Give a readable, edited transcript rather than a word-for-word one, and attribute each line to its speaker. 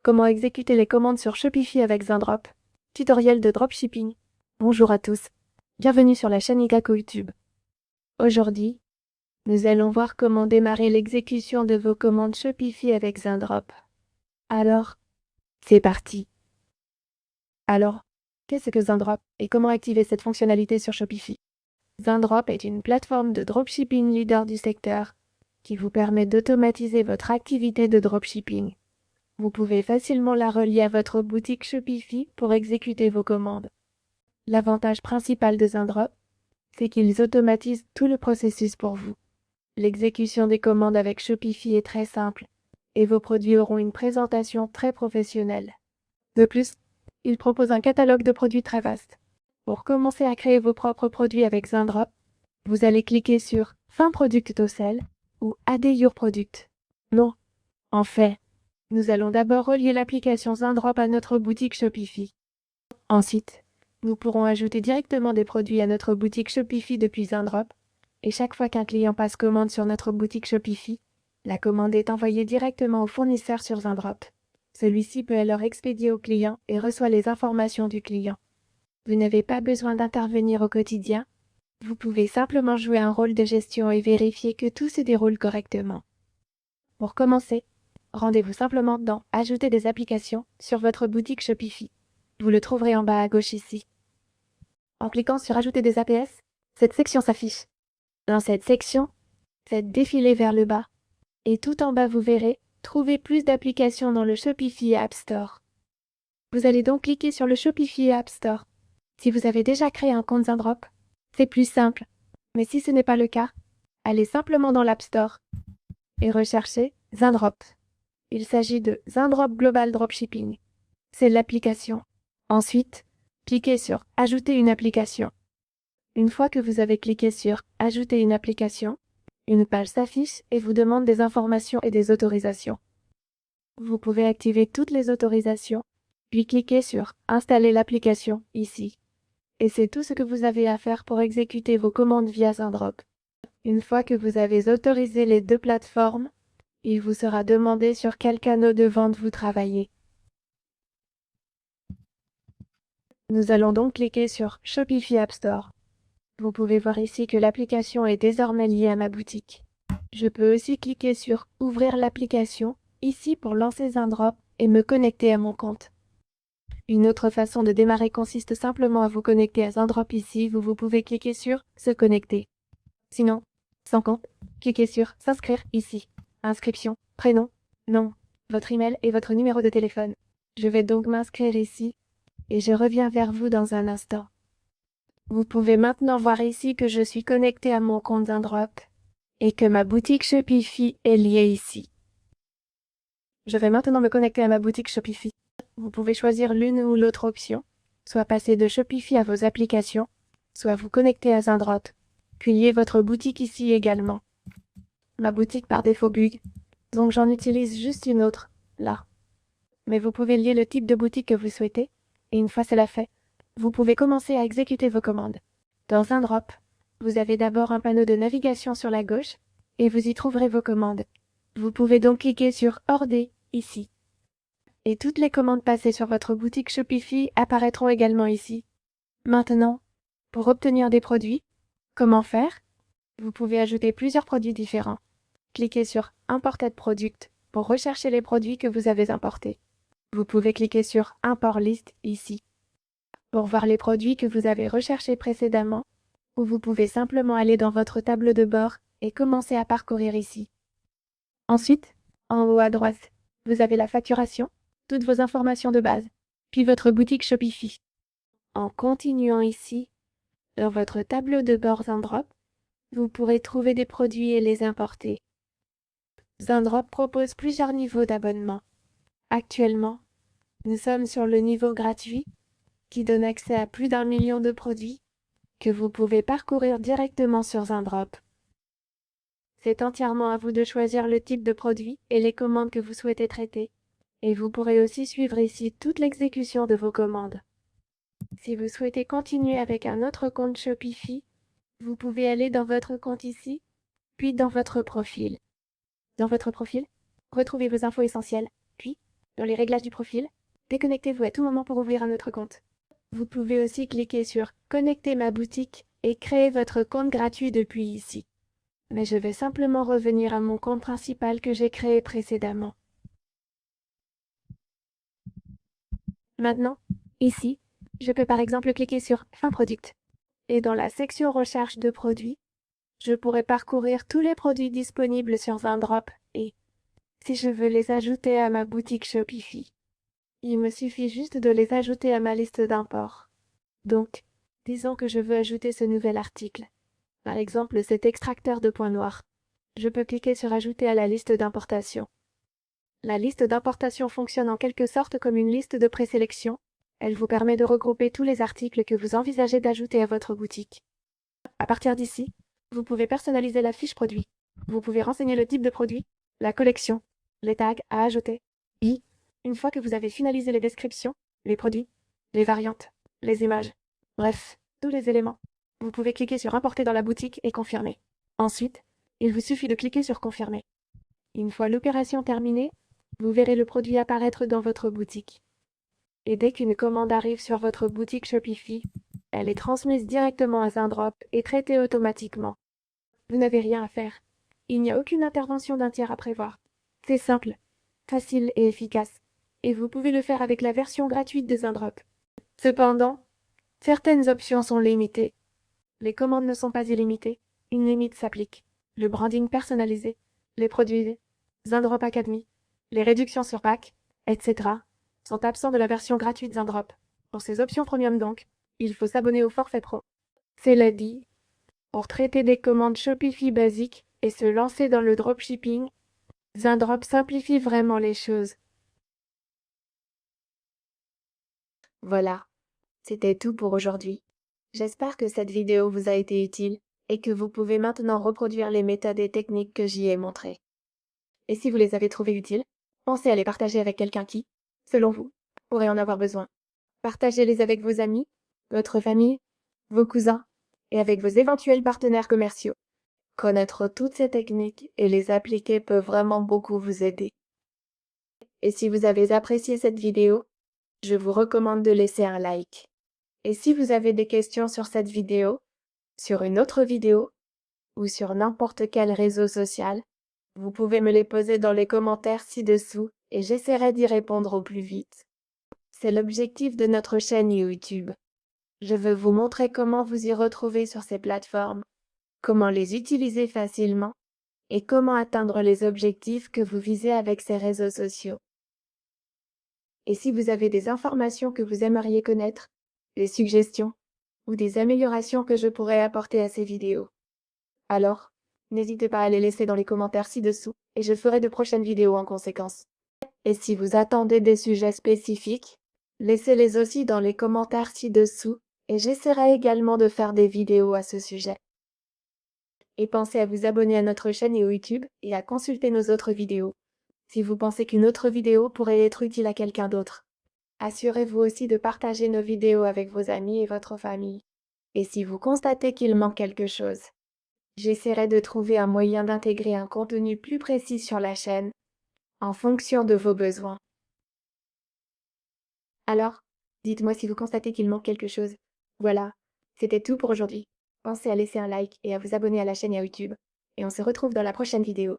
Speaker 1: Comment exécuter les commandes sur Shopify avec Zindrop. Tutoriel de dropshipping. Bonjour à tous. Bienvenue sur la chaîne Ikako YouTube. Aujourd'hui, nous allons voir comment démarrer l'exécution de vos commandes Shopify avec Zindrop. Alors, c'est parti. Alors, qu'est-ce que Zindrop et comment activer cette fonctionnalité sur Shopify? Zindrop est une plateforme de dropshipping leader du secteur qui vous permet d'automatiser votre activité de dropshipping. Vous pouvez facilement la relier à votre boutique Shopify pour exécuter vos commandes. L'avantage principal de Zindrop, c'est qu'ils automatisent tout le processus pour vous. L'exécution des commandes avec Shopify est très simple et vos produits auront une présentation très professionnelle. De plus, ils proposent un catalogue de produits très vaste. Pour commencer à créer vos propres produits avec Zindrop, vous allez cliquer sur Find Product to Sell ou Add Your Product. Non, en fait, nous allons d'abord relier l'application Zindrop à notre boutique Shopify. Ensuite, nous pourrons ajouter directement des produits à notre boutique Shopify depuis Zindrop. Et chaque fois qu'un client passe commande sur notre boutique Shopify, la commande est envoyée directement au fournisseur sur Zindrop. Celui-ci peut alors expédier au client et reçoit les informations du client. Vous n'avez pas besoin d'intervenir au quotidien. Vous pouvez simplement jouer un rôle de gestion et vérifier que tout se déroule correctement. Pour commencer, rendez-vous simplement dans « Ajouter des applications » sur votre boutique Shopify. Vous le trouverez en bas à gauche ici. En cliquant sur « Ajouter des APS », cette section s'affiche. Dans cette section, faites défiler vers le bas. Et tout en bas, vous verrez « Trouver plus d'applications dans le Shopify App Store ». Vous allez donc cliquer sur le Shopify App Store. Si vous avez déjà créé un compte Zindrop, c'est plus simple. Mais si ce n'est pas le cas, allez simplement dans l'App Store et recherchez Zindrop. Il s'agit de Zindrop Global Dropshipping. C'est l'application. Ensuite, cliquez sur « Ajouter une application ». Une fois que vous avez cliqué sur « Ajouter une application », une page s'affiche et vous demande des informations et des autorisations. Vous pouvez activer toutes les autorisations, puis cliquer sur « Installer l'application » ici. Et c'est tout ce que vous avez à faire pour exécuter vos commandes via Zindrop. Une fois que vous avez autorisé les deux plateformes, il vous sera demandé sur quel canal de vente vous travaillez. Nous allons donc cliquer sur Shopify App Store. Vous pouvez voir ici que l'application est désormais liée à ma boutique. Je peux aussi cliquer sur Ouvrir l'application ici pour lancer Zindrop et me connecter à mon compte. Une autre façon de démarrer consiste simplement à vous connecter à Zindrop ici, vous pouvez cliquer sur Se connecter. Sinon, sans compte, cliquez sur S'inscrire ici. Inscription, prénom, nom, votre email et votre numéro de téléphone. Je vais donc m'inscrire ici et je reviens vers vous dans un instant. Vous pouvez maintenant voir ici que je suis connecté à mon compte Zindrop et que ma boutique Shopify est liée ici. Je vais maintenant me connecter à ma boutique Shopify. Vous pouvez choisir l'une ou l'autre option, soit passer de Shopify à vos applications, soit vous connecter à Zindrop, puis lier votre boutique ici également. Ma boutique par défaut bug, donc j'en utilise juste une autre, là. Mais vous pouvez lier le type de boutique que vous souhaitez, et une fois cela fait, vous pouvez commencer à exécuter vos commandes. Dans Zindrop, vous avez d'abord un panneau de navigation sur la gauche, et vous y trouverez vos commandes. Vous pouvez donc cliquer sur « Order » ici. Et toutes les commandes passées sur votre boutique Shopify apparaîtront également ici. Maintenant, pour obtenir des produits, comment faire? Vous pouvez ajouter plusieurs produits différents. Cliquez sur « Imported Product » pour rechercher les produits que vous avez importés. Vous pouvez cliquer sur « Import List » ici pour voir les produits que vous avez recherchés précédemment, ou vous pouvez simplement aller dans votre tableau de bord et commencer à parcourir ici. Ensuite, en haut à droite, vous avez la facturation, toutes vos informations de base, puis votre boutique Shopify. En continuant ici, dans votre tableau de bord Zindrop, vous pourrez trouver des produits et les importer. Zindrop propose plusieurs niveaux d'abonnement. Actuellement, nous sommes sur le niveau gratuit, qui donne accès à plus d'1 million de produits que vous pouvez parcourir directement sur Zindrop. C'est entièrement à vous de choisir le type de produit et les commandes que vous souhaitez traiter, et vous pourrez aussi suivre ici toute l'exécution de vos commandes. Si vous souhaitez continuer avec un autre compte Shopify, vous pouvez aller dans votre compte ici, puis dans votre profil. Dans votre profil, retrouvez vos infos essentielles, puis Dans les réglages du profil, déconnectez-vous à tout moment pour ouvrir un autre compte. Vous pouvez aussi cliquer sur Connecter ma boutique et créer votre compte gratuit depuis ici. Mais je vais simplement revenir à mon compte principal que j'ai créé précédemment. Maintenant, ici, je peux par exemple cliquer sur Fin product. Et dans la section Recherche de produits, je pourrais parcourir tous les produits disponibles sur Zindrop et, si je veux les ajouter à ma boutique Shopify, il me suffit juste de les ajouter à ma liste d'import. Donc, disons que je veux ajouter ce nouvel article. Par exemple, cet extracteur de points noirs. Je peux cliquer sur Ajouter à la liste d'importation. La liste d'importation fonctionne en quelque sorte comme une liste de présélection. Elle vous permet de regrouper tous les articles que vous envisagez d'ajouter à votre boutique. À partir d'ici, vous pouvez personnaliser la fiche produit. Vous pouvez renseigner le type de produit, la collection, les tags à ajouter. Et, une fois que vous avez finalisé les descriptions, les produits, les variantes, les images, bref, tous les éléments, vous pouvez cliquer sur Importer dans la boutique et confirmer. Ensuite, il vous suffit de cliquer sur Confirmer. Une fois l'opération terminée, vous verrez le produit apparaître dans votre boutique. Et dès qu'une commande arrive sur votre boutique Shopify, elle est transmise directement à Zindrop et traitée automatiquement. Vous n'avez rien à faire. Il n'y a aucune intervention d'un tiers à prévoir. C'est simple, facile et efficace. Et vous pouvez le faire avec la version gratuite de Zindrop. Cependant, certaines options sont limitées. Les commandes ne sont pas illimitées. Une limite s'applique. Le branding personnalisé, les produits, Zindrop Academy, les réductions sur pack, etc. sont absents de la version gratuite Zindrop. Pour ces options premium donc, il faut s'abonner au forfait pro. Cela dit, pour traiter des commandes Shopify basiques et se lancer dans le dropshipping, Zindrop simplifie vraiment les choses. Voilà, c'était tout pour aujourd'hui. J'espère que cette vidéo vous a été utile et que vous pouvez maintenant reproduire les méthodes et techniques que j'y ai montrées. Et si vous les avez trouvées utiles, pensez à les partager avec quelqu'un qui, selon vous, pourrait en avoir besoin. Partagez-les avec vos amis, votre famille, vos cousins et avec vos éventuels partenaires commerciaux. Connaître toutes ces techniques et les appliquer peut vraiment beaucoup vous aider. Et si vous avez apprécié cette vidéo, je vous recommande de laisser un like. Et si vous avez des questions sur cette vidéo, sur une autre vidéo ou sur n'importe quel réseau social, vous pouvez me les poser dans les commentaires ci-dessous et j'essaierai d'y répondre au plus vite. C'est l'objectif de notre chaîne YouTube. Je veux vous montrer comment vous y retrouver sur ces plateformes, comment les utiliser facilement et comment atteindre les objectifs que vous visez avec ces réseaux sociaux. Et si vous avez des informations que vous aimeriez connaître, des suggestions ou des améliorations que je pourrais apporter à ces vidéos, alors, n'hésitez pas à les laisser dans les commentaires ci-dessous et je ferai de prochaines vidéos en conséquence. Et si vous attendez des sujets spécifiques, laissez-les aussi dans les commentaires ci-dessous et j'essaierai également de faire des vidéos à ce sujet. Et pensez à vous abonner à notre chaîne YouTube et à consulter nos autres vidéos, si vous pensez qu'une autre vidéo pourrait être utile à quelqu'un d'autre. Assurez-vous aussi de partager nos vidéos avec vos amis et votre famille. Et si vous constatez qu'il manque quelque chose, j'essaierai de trouver un moyen d'intégrer un contenu plus précis sur la chaîne, en fonction de vos besoins. Alors, dites-moi si vous constatez qu'il manque quelque chose. Voilà, c'était tout pour aujourd'hui. Pensez à laisser un like et à vous abonner à la chaîne YouTube. Et on se retrouve dans la prochaine vidéo.